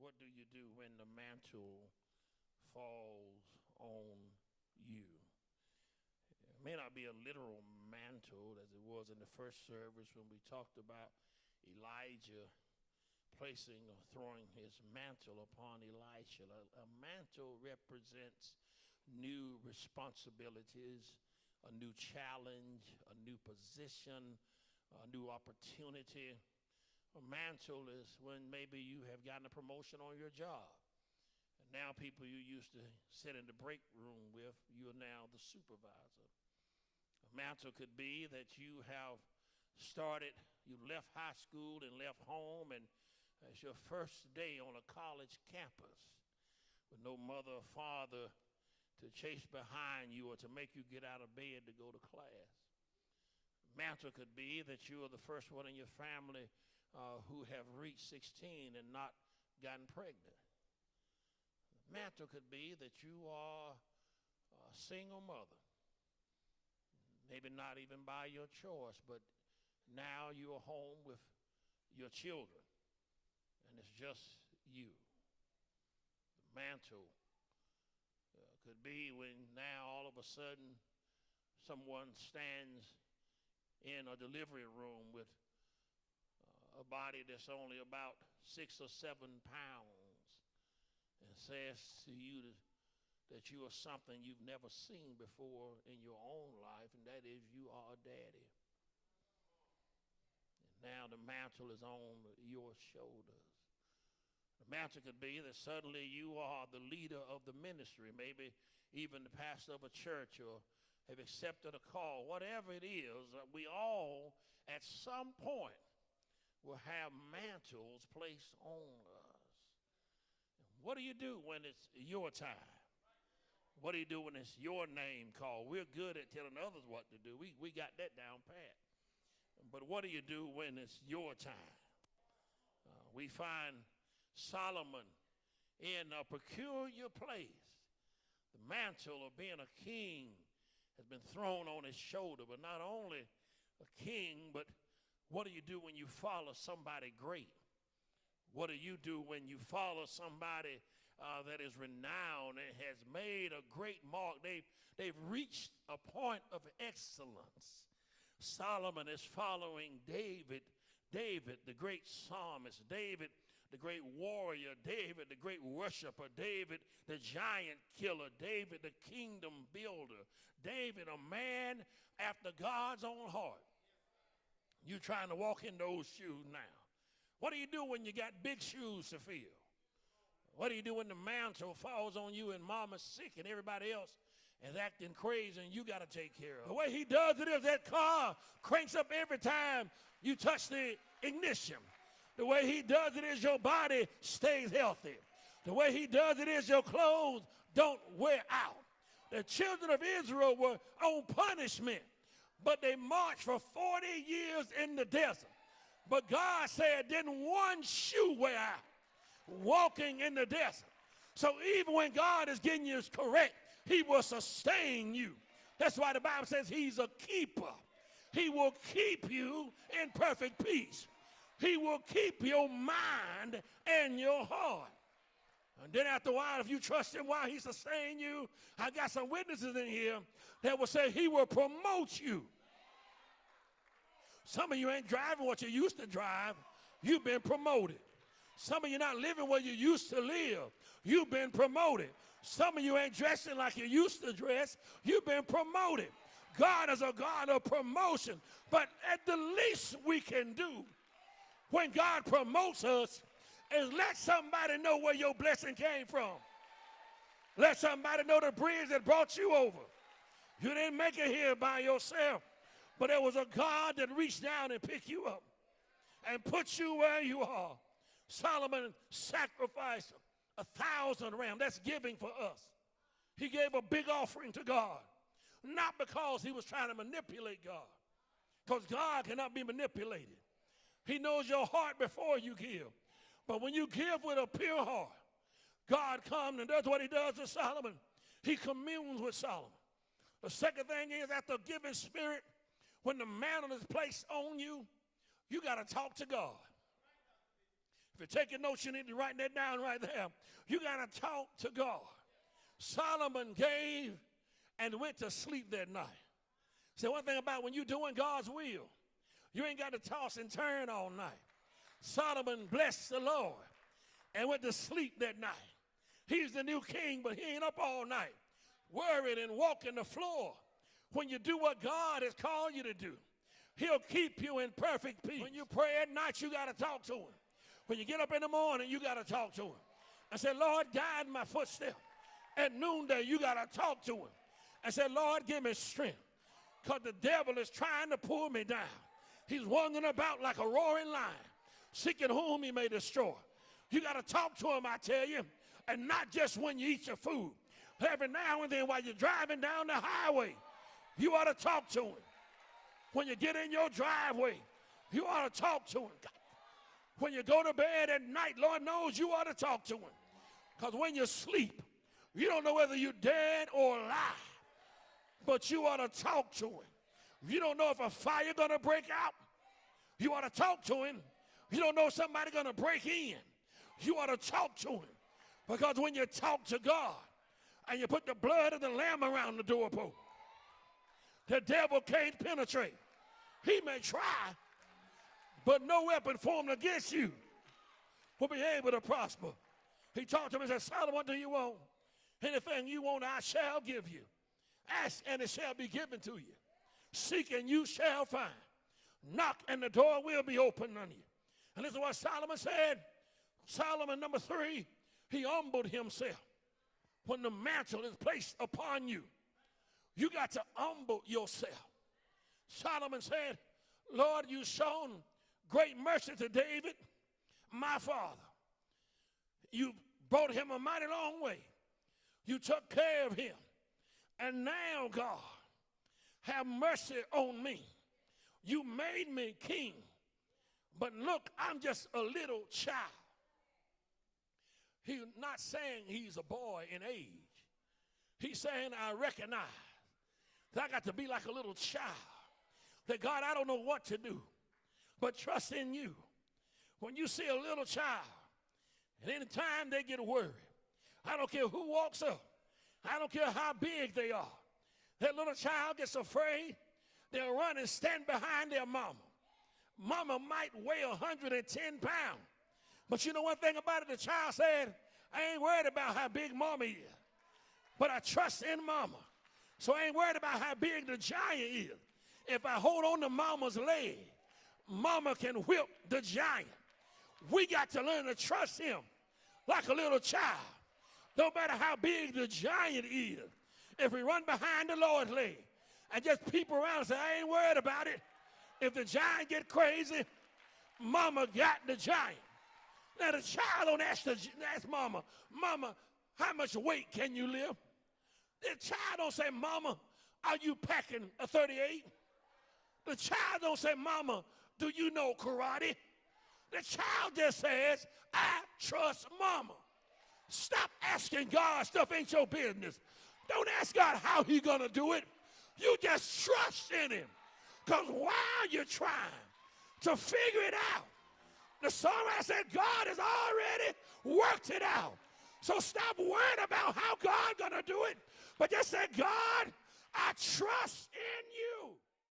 What do you do when the mantle falls on you? It may not be a literal mantle as it was in the first service when we talked about Elijah placing or throwing his mantle upon Elisha. A mantle represents new responsibilities, a new challenge, a new position, a new opportunity. A mantle is when maybe you have gotten a promotion on your job. And now people you used to sit in the break room with, you are now the supervisor. A mantle could be that you have you left high school and left home, and it's your first day on a college campus with no mother or father to chase behind you or to make you get out of bed to go to class. Mantle could be that you are the first one in your family who have reached 16 and not gotten pregnant. Mantle could be that you are a single mother, maybe not even by your choice, but now you are home with your children, and it's just you. The mantle could be when now all of a sudden someone stands in a delivery room with a body that's only about 6 or 7 pounds and says to you that you are something you've never seen before in your own life, and that is you are a daddy. And now the mantle is on your shoulders. The mantle could be that suddenly you are the leader of the ministry, maybe even the pastor of a church, or have accepted a call. Whatever it is, we all at some point will have mantles placed on us. What do you do when it's your time? What do you do when it's your name called? We're good at telling others what to do. We got that down pat. But what do you do when it's your time? We find Solomon in a peculiar place. The mantle of being a king has been thrown on his shoulder, but not only a king, but what do you do when you follow somebody great? What do you do when you follow somebody that is renowned and has made a great mark? They've reached a point of excellence. Solomon is following David, the great psalmist, David, the great warrior, David, the great worshiper, David, the giant killer, David, the kingdom builder, David, a man after God's own heart. You trying to walk in those shoes now. What do you do when you got big shoes to fill? What do you do when the mantle falls on you and mama's sick and everybody else is acting crazy and you got to take care of it? The way he does it is that car cranks up every time you touch the ignition. The way he does it is your body stays healthy. The way he does it is your clothes don't wear out. The children of Israel were on punishment, but they marched for 40 years in the desert. But God said, didn't one shoe wear out walking in the desert? So even when God is getting you correct, he will sustain you. That's why the Bible says he's a keeper. He will keep you in perfect peace. He will keep your mind and your heart. And then after a while, if you trust him while he sustains you, I got some witnesses in here that will say he will promote you. Some of you ain't driving what you used to drive. You've been promoted. Some of you not living where you used to live. You've been promoted. Some of you ain't dressing like you used to dress. You've been promoted. God is a God of promotion. But at the least we can do when God promotes us is let somebody know where your blessing came from. Let somebody know the bridge that brought you over. You didn't make it here by yourself, but there was a God that reached down and picked you up and put you where you are. Solomon sacrificed 1,000 rams. That's giving for us. He gave a big offering to God, not because he was trying to manipulate God, because God cannot be manipulated. He knows your heart before you give. But when you give with a pure heart, God comes and does what he does to Solomon. He communes with Solomon. The second thing is, after giving spirit, when the mantle is placed on you, you got to talk to God. If you're taking notes, you need to write that down right there. You got to talk to God. Solomon gave and went to sleep that night. So one thing about when you're doing God's will, you ain't got to toss and turn all night. Solomon blessed the Lord and went to sleep that night. He's the new king, but he ain't up all night, worried and walking the floor. When you do what God has called you to do, he'll keep you in perfect peace. When you pray at night, you got to talk to him. When you get up in the morning, you got to talk to him. I said, Lord, guide my footsteps. At noonday, you got to talk to him. I said, Lord, give me strength, because the devil is trying to pull me down. He's wandering about like a roaring lion, seeking whom he may destroy. You got to talk to him, I tell you, and not just when you eat your food. Every now and then while you're driving down the highway, you ought to talk to him. When you get in your driveway, you ought to talk to him. When you go to bed at night, Lord knows you ought to talk to him. Because when you sleep, you don't know whether you're dead or alive, but you ought to talk to him. You don't know if a fire going to break out. You ought to talk to him. You don't know if somebody going to break in. You ought to talk to him. Because when you talk to God and you put the blood of the Lamb around the doorpost, the devil can't penetrate. He may try, but no weapon formed against you will be able to prosper. He talked to me and said, Solomon, what do you want? Anything you want, I shall give you. Ask, and it shall be given to you. Seek, and you shall find. Knock, and the door will be opened unto you. And this is what Solomon said. Solomon, number 3, he humbled himself. When the mantle is placed upon you, you got to humble yourself. Solomon said, Lord, you've shown great mercy to David, my father. You brought him a mighty long way. You took care of him. And now, God, have mercy on me. You made me king. But look, I'm just a little child. He's not saying he's a boy in age. He's saying I recognize that I got to be like a little child. That God, I don't know what to do, but trust in you. When you see a little child, and anytime they get worried, I don't care who walks up. I don't care how big they are. That little child gets afraid. They'll run and stand behind their mama. Mama might weigh 110 pounds. But you know one thing about it, the child said, I ain't worried about how big mama is, but I trust in mama. So I ain't worried about how big the giant is. If I hold on to mama's leg, mama can whip the giant. We got to learn to trust him like a little child. No matter how big the giant is, if we run behind the Lord's leg and just peep around and say, I ain't worried about it. If the giant get crazy, mama got the giant. Now the child don't ask mama, Mama, how much weight can you lift? The child don't say, Mama, are you packing a 38? The child don't say, Mama, do you know karate? The child just says, I trust mama. Stop asking God stuff ain't your business. Don't ask God how he gonna do it. You just trust in him. Because while you're trying to figure it out, the songwriter said God has already worked it out. So stop worrying about how God's gonna do it, but just say, God, I trust in you.